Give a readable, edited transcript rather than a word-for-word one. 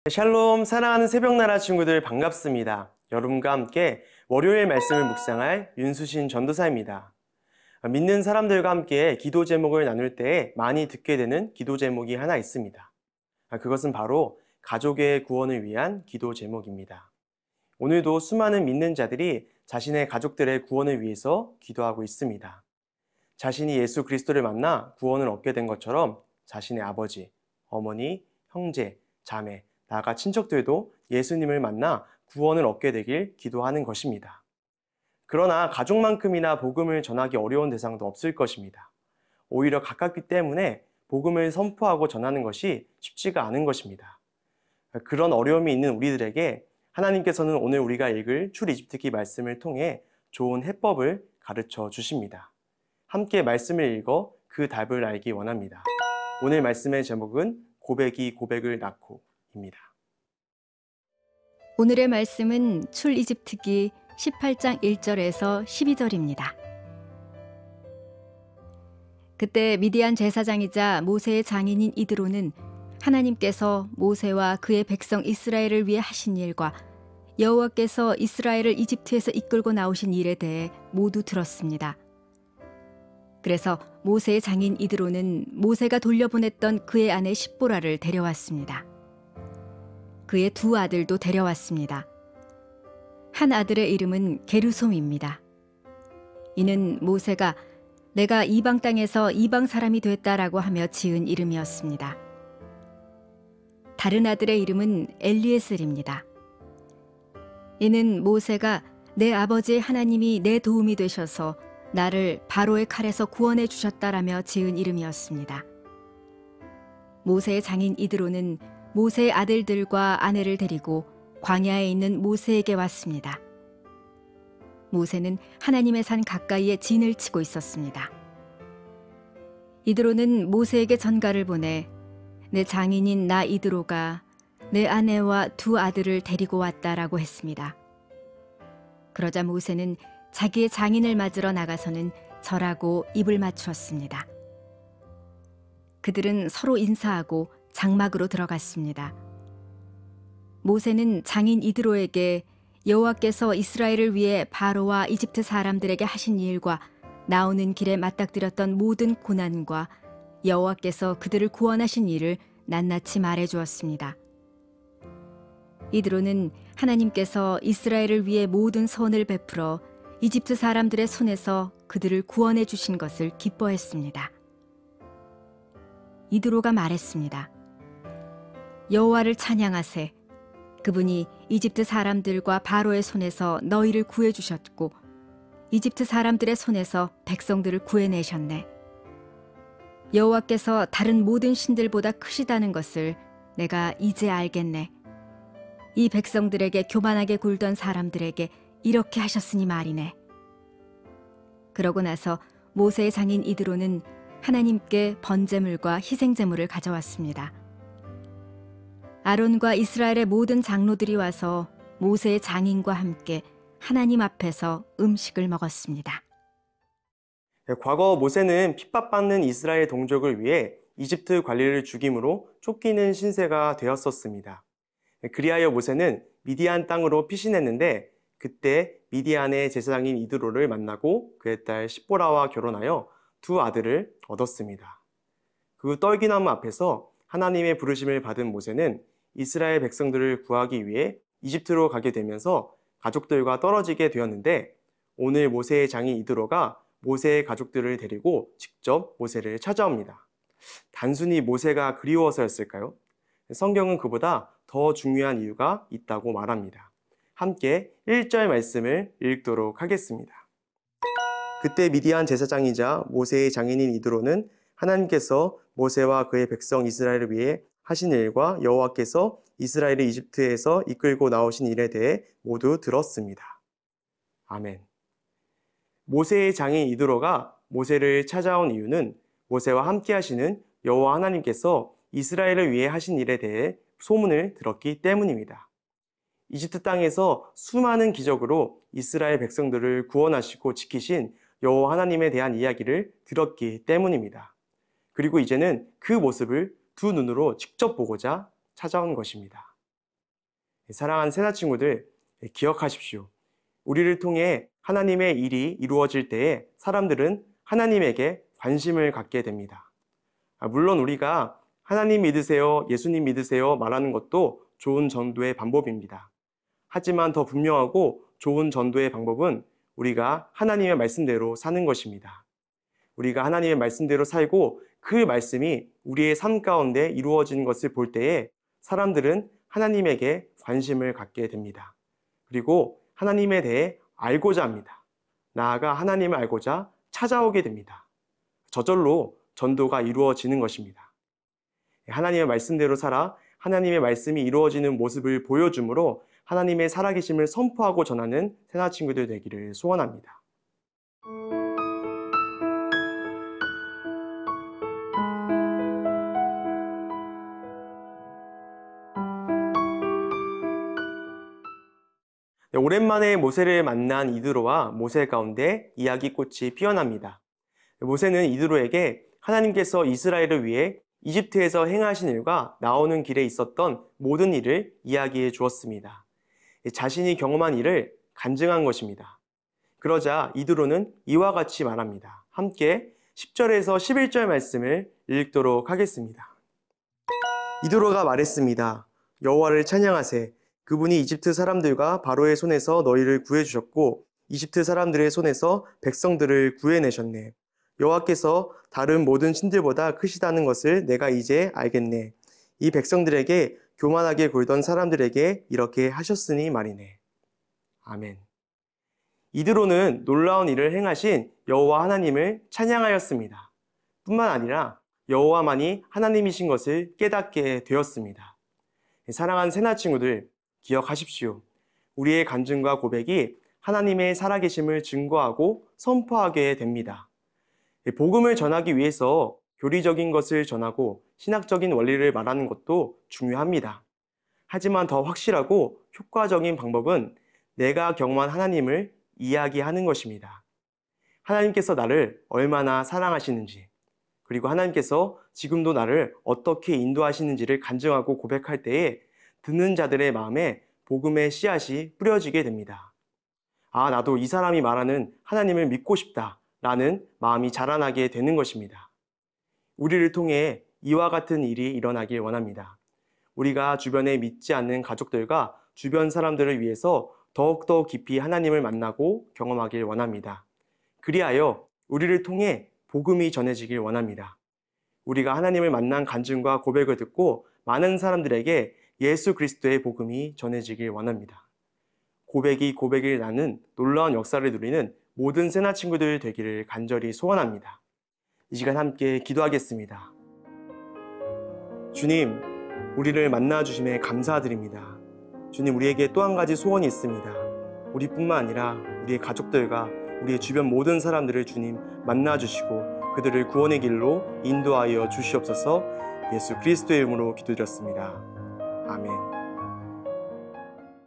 샬롬, 사랑하는 새벽나라 친구들 반갑습니다. 여러분과 함께 월요일 말씀을 묵상할 윤수신 전도사입니다. 믿는 사람들과 함께 기도 제목을 나눌 때 많이 듣게 되는 기도 제목이 하나 있습니다. 그것은 바로 가족의 구원을 위한 기도 제목입니다. 오늘도 수많은 믿는 자들이 자신의 가족들의 구원을 위해서 기도하고 있습니다. 자신이 예수 그리스도를 만나 구원을 얻게 된 것처럼 자신의 아버지, 어머니, 형제, 자매, 나아가 친척들도 예수님을 만나 구원을 얻게 되길 기도하는 것입니다. 그러나 가족만큼이나 복음을 전하기 어려운 대상도 없을 것입니다. 오히려 가깝기 때문에 복음을 선포하고 전하는 것이 쉽지가 않은 것입니다. 그런 어려움이 있는 우리들에게 하나님께서는 오늘 우리가 읽을 출이집트기 말씀을 통해 좋은 해법을 가르쳐 주십니다. 함께 말씀을 읽어 그 답을 알기 원합니다. 오늘 말씀의 제목은 고백이 고백을 낳고 입니다. 오늘의 말씀은 출이집트기 18장 1절에서 12절입니다. 그때 미디안 제사장이자 모세의 장인인 이드로는 하나님께서 모세와 그의 백성 이스라엘을 위해 하신 일과 여호와께서 이스라엘을 이집트에서 이끌고 나오신 일에 대해 모두 들었습니다. 그래서 모세의 장인 이드로는 모세가 돌려보냈던 그의 아내 십보라를 데려왔습니다. 그의 두 아들도 데려왔습니다. 한 아들의 이름은 게르솜입니다. 이는 모세가 내가 이방 땅에서 이방 사람이 됐다라고 하며 지은 이름이었습니다. 다른 아들의 이름은 엘리에셀입니다. 이는 모세가 내 아버지 하나님이 내 도움이 되셔서 나를 바로의 칼에서 구원해 주셨다라며 지은 이름이었습니다. 모세의 장인 이드로는 모세의 아들들과 아내를 데리고 광야에 있는 모세에게 왔습니다. 모세는 하나님의 산 가까이에 진을 치고 있었습니다. 이드로는 모세에게 전가를 보내 내 장인인 나 이드로가 내 아내와 두 아들을 데리고 왔다라고 했습니다. 그러자 모세는 자기의 장인을 맞으러 나가서는 절하고 입을 맞추었습니다. 그들은 서로 인사하고 장막으로 들어갔습니다. 모세는 장인 이드로에게 여호와께서 이스라엘을 위해 바로와 이집트 사람들에게 하신 일과 나오는 길에 맞닥뜨렸던 모든 고난과 여호와께서 그들을 구원하신 일을 낱낱이 말해주었습니다. 이드로는 하나님께서 이스라엘을 위해 모든 선을 베풀어 이집트 사람들의 손에서 그들을 구원해 주신 것을 기뻐했습니다. 이드로가 말했습니다. 여호와를 찬양하세. 그분이 이집트 사람들과 바로의 손에서 너희를 구해 주셨고 이집트 사람들의 손에서 백성들을 구해내셨네. 여호와께서 다른 모든 신들보다 크시다는 것을 내가 이제 알겠네. 이 백성들에게 교만하게 굴던 사람들에게 이렇게 하셨으니 말이네. 그러고 나서 모세의 장인 이드로는 하나님께 번제물과 희생제물을 가져왔습니다. 아론과 이스라엘의 모든 장로들이 와서 모세의 장인과 함께 하나님 앞에서 음식을 먹었습니다. 과거 모세는 핍박받는 이스라엘 동족을 위해 이집트 관리를 죽임으로 쫓기는 신세가 되었었습니다. 그리하여 모세는 미디안 땅으로 피신했는데 그때 미디안의 제사장인 이드로를 만나고 그의 딸 십보라와 결혼하여 두 아들을 얻었습니다. 그 떨기나무 앞에서 하나님의 부르심을 받은 모세는 이스라엘 백성들을 구하기 위해 이집트로 가게 되면서 가족들과 떨어지게 되었는데 오늘 모세의 장인 이드로가 모세의 가족들을 데리고 직접 모세를 찾아옵니다. 단순히 모세가 그리워서였을까요? 성경은 그보다 더 중요한 이유가 있다고 말합니다. 함께 1절 말씀을 읽도록 하겠습니다. 그때 미디안 제사장이자 모세의 장인인 이드로는 하나님께서 모세와 그의 백성 이스라엘을 위해 하신 일과 여호와께서 이스라엘을 이집트에서 이끌고 나오신 일에 대해 모두 들었습니다. 아멘. 모세의 장인 이드로가 모세를 찾아온 이유는 모세와 함께 하시는 여호와 하나님께서 이스라엘을 위해 하신 일에 대해 소문을 들었기 때문입니다. 이집트 땅에서 수많은 기적으로 이스라엘 백성들을 구원하시고 지키신 여호와 하나님에 대한 이야기를 들었기 때문입니다. 그리고 이제는 그 모습을 두 눈으로 직접 보고자 찾아온 것입니다. 사랑하는 새나 친구들, 기억하십시오. 우리를 통해 하나님의 일이 이루어질 때에 사람들은 하나님에게 관심을 갖게 됩니다. 물론 우리가 하나님 믿으세요, 예수님 믿으세요 말하는 것도 좋은 전도의 방법입니다. 하지만 더 분명하고 좋은 전도의 방법은 우리가 하나님의 말씀대로 사는 것입니다. 우리가 하나님의 말씀대로 살고 그 말씀이 우리의 삶 가운데 이루어진 것을 볼 때에 사람들은 하나님에게 관심을 갖게 됩니다. 그리고 하나님에 대해 알고자 합니다. 나아가 하나님을 알고자 찾아오게 됩니다. 저절로 전도가 이루어지는 것입니다. 하나님의 말씀대로 살아 하나님의 말씀이 이루어지는 모습을 보여주므로 하나님의 살아계심을 선포하고 전하는 새나 친구들 되기를 소원합니다. 오랜만에 모세를 만난 이드로와 모세 가운데 이야기꽃이 피어납니다. 모세는 이드로에게 하나님께서 이스라엘을 위해 이집트에서 행하신 일과 나오는 길에 있었던 모든 일을 이야기해 주었습니다. 자신이 경험한 일을 간증한 것입니다. 그러자 이드로는 이와 같이 말합니다. 함께 10절에서 11절 말씀을 읽도록 하겠습니다. 이드로가 말했습니다. 여호와를 찬양하세. 그분이 이집트 사람들과 바로의 손에서 너희를 구해주셨고 이집트 사람들의 손에서 백성들을 구해내셨네. 여호와께서 다른 모든 신들보다 크시다는 것을 내가 이제 알겠네. 이 백성들에게 교만하게 굴던 사람들에게 이렇게 하셨으니 말이네. 아멘. 이드로는 놀라운 일을 행하신 여호와 하나님을 찬양하였습니다. 뿐만 아니라 여호와만이 하나님이신 것을 깨닫게 되었습니다. 사랑하는 새나 친구들, 기억하십시오. 우리의 간증과 고백이 하나님의 살아계심을 증거하고 선포하게 됩니다. 복음을 전하기 위해서 교리적인 것을 전하고 신학적인 원리를 말하는 것도 중요합니다. 하지만 더 확실하고 효과적인 방법은 내가 경험한 하나님을 이야기하는 것입니다. 하나님께서 나를 얼마나 사랑하시는지, 그리고 하나님께서 지금도 나를 어떻게 인도하시는지를 간증하고 고백할 때에 듣는 자들의 마음에 복음의 씨앗이 뿌려지게 됩니다. 아, 나도 이 사람이 말하는 하나님을 믿고 싶다 라는 마음이 자라나게 되는 것입니다. 우리를 통해 이와 같은 일이 일어나길 원합니다. 우리가 주변에 믿지 않는 가족들과 주변 사람들을 위해서 더욱더 깊이 하나님을 만나고 경험하길 원합니다. 그리하여 우리를 통해 복음이 전해지길 원합니다. 우리가 하나님을 만난 간증과 고백을 듣고 많은 사람들에게 예수 그리스도의 복음이 전해지길 원합니다. 고백이 고백을 나는 놀라운 역사를 누리는 모든 새나 친구들 되기를 간절히 소원합니다. 이 시간 함께 기도하겠습니다. 주님, 우리를 만나주심에 감사드립니다. 주님, 우리에게 또 한 가지 소원이 있습니다. 우리뿐만 아니라 우리의 가족들과 우리의 주변 모든 사람들을 주님 만나주시고 그들을 구원의 길로 인도하여 주시옵소서. 예수 그리스도의 이름으로 기도드렸습니다. 아멘.